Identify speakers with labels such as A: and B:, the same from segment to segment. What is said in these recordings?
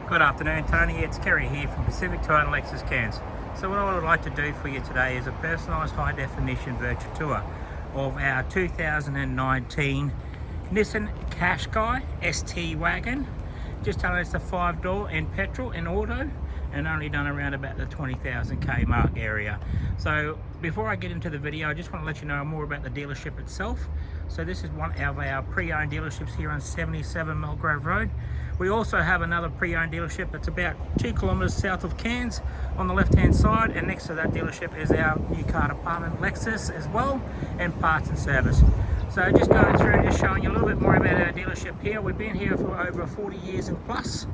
A: Good afternoon, Tony. It's Kerry here from Pacific Title Lexus Cairns. So what I would like to do for you today is a personalised high-definition virtual tour of our 2019 Nissan Qashqai ST Wagon. Just telling it's a 5-door in petrol and auto, and only done around about the 20,000k mark area. So before I get into the video, I just want to let you know more about the dealership itself. So this is one of our pre-owned dealerships here on 77 Millgrove Road. We also have another pre-owned dealership that's about 2 kilometres south of Cairns on the left hand side, and next to that dealership is our new car department Lexus as well, and parts and service. So just going through and just showing you a little bit more about our dealership here. We've been here for over 40 years and plus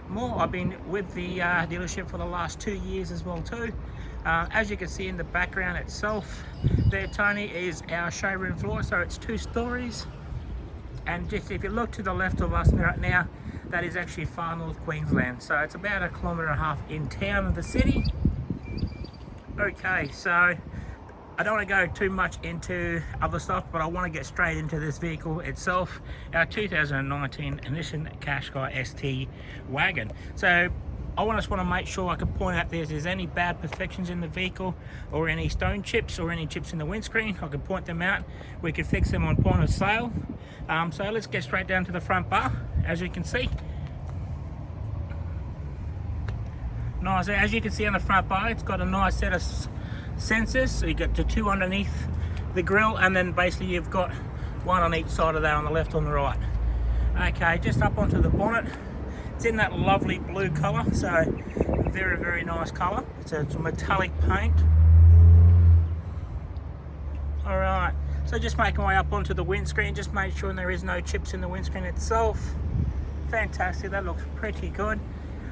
A: more. I've been with the dealership for the last 2 years as well too. As you can see in the background itself there, Tony, is our showroom floor. So it's 2 stories, and just if you look to the left of us right now, that is actually far north Queensland. So it's about 1.5 kilometres in town of the city. Okay, so I don't want to go too much into other stuff, but I want to get straight into this vehicle itself, our 2019 Nissan Qashqai ST Wagon. So I just want to make sure I can point out if there's any bad perfections in the vehicle, or any stone chips or any chips in the windscreen. I can point them out. We can fix them on point of sale. So let's get straight down to the front bar. As you can see, nice. As you can see on the front bar, it's got a nice set of sensors. So you got the 2 underneath the grille, and then basically you've got 1 on each side of that, on the left, on the right. Okay, just up onto the bonnet. It's in that lovely blue colour, so very nice colour. It's a metallic paint. All right, so just making my way up onto the windscreen, just make sure there is no chips in the windscreen itself. Fantastic, that looks pretty good.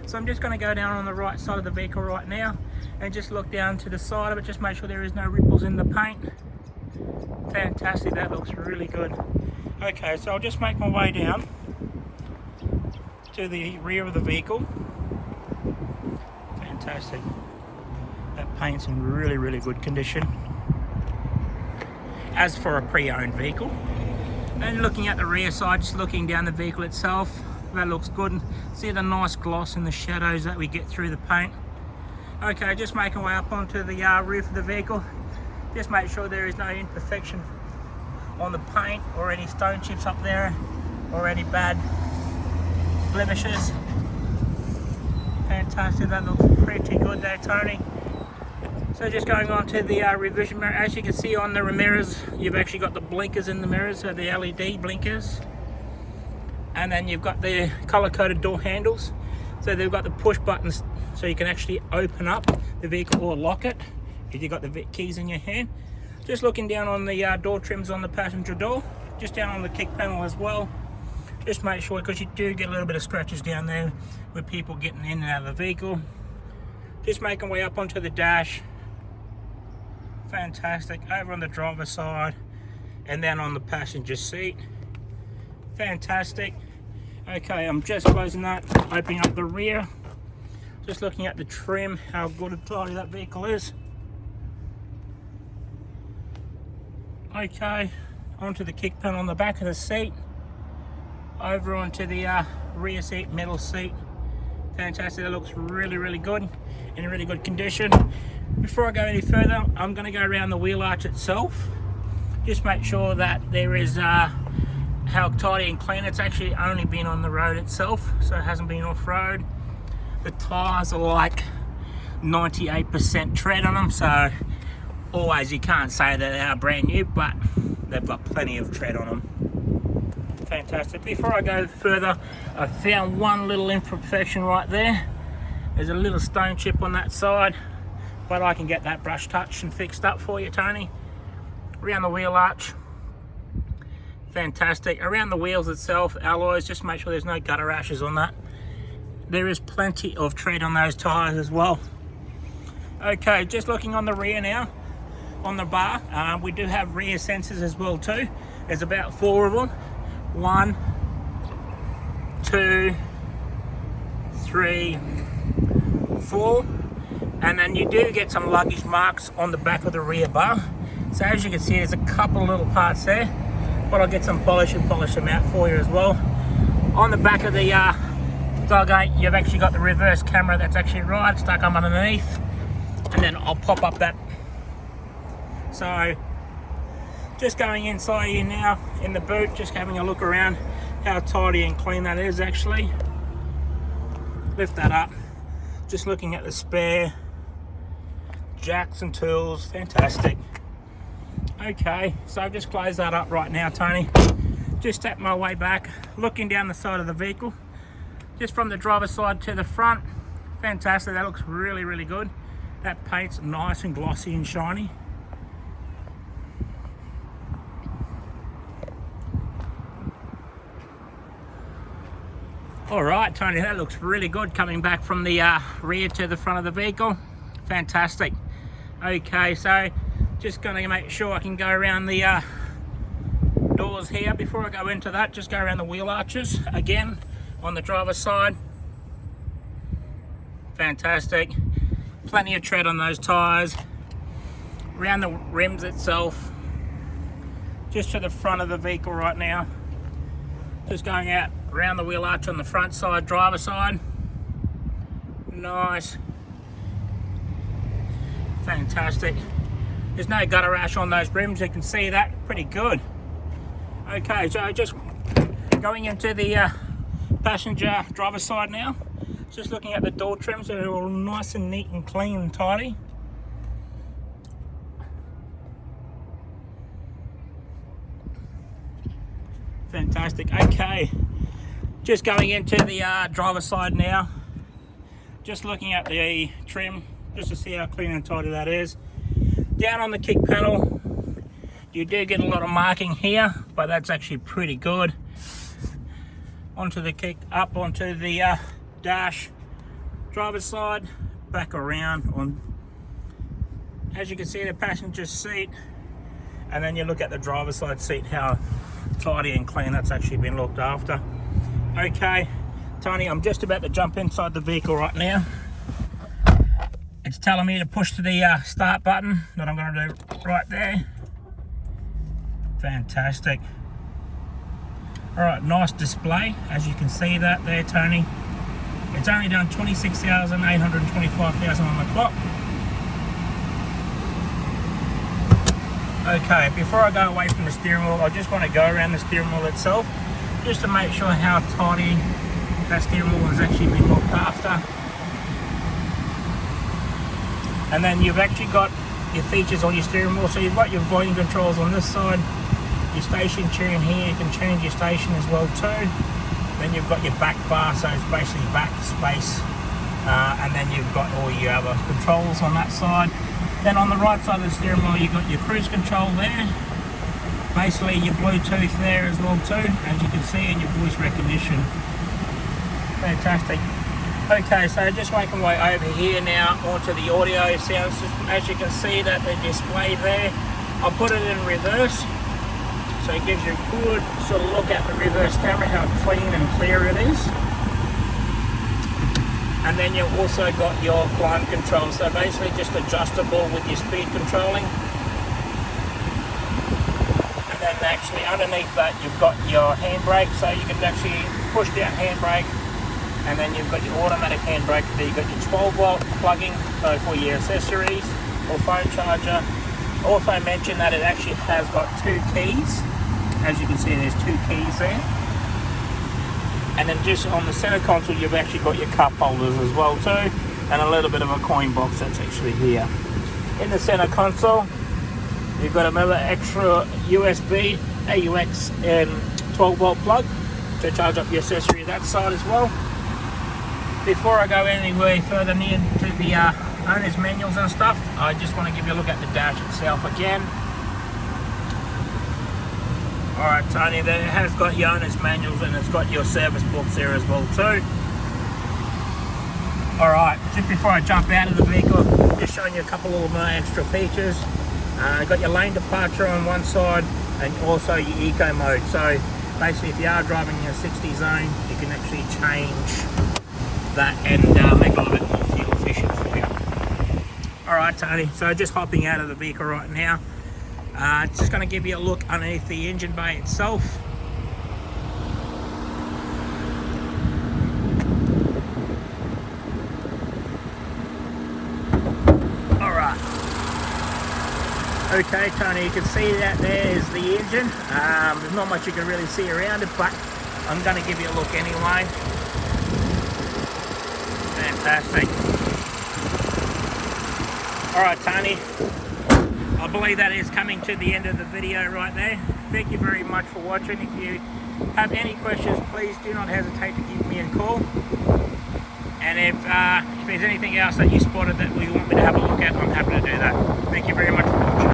A: So I'm just going to go down on the right side of the vehicle right now and just look down to the side of it, just make sure there is no ripples in the paint. Fantastic, that looks really good. Okay, so I'll just make my way down to the rear of the vehicle. Fantastic, that paint's in really good condition as for a pre-owned vehicle. And looking at the rear side, just looking down the vehicle itself, that looks good. See the nice gloss and the shadows that we get through the paint. Okay, just making way up onto the roof of the vehicle. Just make sure there is no imperfection on the paint or any stone chips up there or any bad blemishes. Fantastic, that looks pretty good there, Tony. So just going on to the revision mirror, as you can see on the mirrors, you've actually got the blinkers in the mirrors, so the LED blinkers. And then you've got the color-coded door handles. So they've got the push buttons, so you can actually open up the vehicle or lock it if you've got the keys in your hand. Just looking down on the door trims on the passenger door, just down on the kick panel as well. Just make sure, because you do get a little bit of scratches down there with people getting in and out of the vehicle. Just making way up onto the dash. Fantastic. Over on the driver's side and then on the passenger seat. Fantastic. Okay, I'm just closing that, opening up the rear. Just looking at the trim, how good and tidy that vehicle is. Okay, onto the kick panel on the back of the seat. Over onto the rear seat, middle seat. Fantastic, that looks really good, in a really good condition. Before I go any further, I'm going to go around the wheel arch itself. Just make sure that there is how tidy and clean. It's actually only been on the road itself, so it hasn't been off-road. The tyres are like 98% tread on them, so always you can't say that they are brand new, but they've got plenty of tread on them. Fantastic. Before I go further, I found one little imperfection right there. There's a little stone chip on that side, but I can get that brush touched and fixed up for you, Tony. Around the wheel arch. Fantastic. Around the wheels itself, alloys, just make sure there's no gutter ashes on that. There is plenty of tread on those tyres as well. Okay, just looking on the rear now, on the bar, we do have rear sensors as well too. There's about 4 of them. 1, 2, 3, 4. And then you do get some luggage marks on the back of the rear bar. So as you can see, there's a couple of little parts there, but I'll get some polish and polish them out for you as well. On the back of the So again, you've actually got the reverse camera that's actually right, stuck up underneath. And then I'll pop up that. So, just going inside here now, in the boot, just having a look around how tidy and clean that is actually. Lift that up. Just looking at the spare jacks and tools, fantastic. Okay, so I've just closed that up right now, Tony. Just at my way back, looking down the side of the vehicle, just from the driver's side to the front. Fantastic, that looks really, really good. That paint's nice and glossy and shiny. All right, Tony, that looks really good coming back from the rear to the front of the vehicle. Fantastic. Okay, so just going to make sure I can go around the doors here. Before I go into that, just go around the wheel arches again on the driver's side. Fantastic. Plenty of tread on those tires. Around the rims itself. Just to the front of the vehicle right now. Just going out around the wheel arch on the front side, driver side. Nice. Fantastic. There's no gutter rash on those rims, you can see that pretty good. Okay, so just going into the passenger driver side now. Just looking at the door trims, they're all nice and neat and clean and tidy. Fantastic. Okay, just going into the driver's side now. Just looking at the trim, just to see how clean and tidy that is. Down on the kick panel, you do get a lot of marking here, but that's actually pretty good. Onto the kick, up onto the dash, driver's side, back around on, as you can see, the passenger seat, and then you look at the driver's side seat, how tidy and clean that's actually been looked after. Okay, Tony, I'm just about to jump inside the vehicle right now. It's telling me to push to the start button that I'm going to do right there. Fantastic. Alright, nice display, as you can see that there, Tony. It's only done 26,825,000 on the clock. Okay, before I go away from the steering wheel, I just want to go around the steering wheel itself, just to make sure how tidy that steering wheel has actually been looked after. And then you've actually got your features on your steering wheel. So you've got your volume controls on this side, your station tune here, you can change your station as well too. Then you've got your back bar, so it's basically back space. And then you've got all your other controls on that side. Then on the right side of the steering wheel, you've got your cruise control there. Basically your Bluetooth there as well too, as you can see, and your voice recognition. Fantastic. Okay, so just making my way over here now onto the audio sound system. As you can see that the display there, I'll put it in reverse. So it gives you a good sort of look at the reverse camera, how clean and clear it is. And then you've also got your climb control, so basically just adjustable with your speed controlling. And then actually underneath that you've got your handbrake, so you can actually push down handbrake. And then you've got your automatic handbrake there, you've got your 12-volt plugging, so for your accessories or phone charger. Also mention that it actually has got 2 keys. As you can see, there's 2 keys there. And then just on the center console, you've actually got your cup holders as well too, and a little bit of a coin box that's actually here. In the center console, you've got another extra USB, AUX, and 12-volt plug to charge up your accessory that side as well. Before I go anywhere further near to the owner's manuals and stuff, I just want to give you a look at the dash itself again. Alright Tony, there has got your owner's manuals and it's got your service books there as well too. Alright, just before I jump out of the vehicle, just showing you a couple of extra features. Got your lane departure on one side and also your eco mode. So basically if you are driving in a 60 zone, you can actually change that and make it a little bit more fuel efficient for you. Alright Tony, so just hopping out of the vehicle right now. It's just going to give you a look underneath the engine bay itself. Okay, Tony, you can see that there is the engine. There's not much you can really see around it, but I'm going to give you a look anyway. Fantastic. Alright, Tony, I believe that is coming to the end of the video right there. Thank you very much for watching. If you have any questions, please do not hesitate to give me a call. And if there's anything else that you spotted that you want me to have a look at, I'm happy to do that. Thank you very much for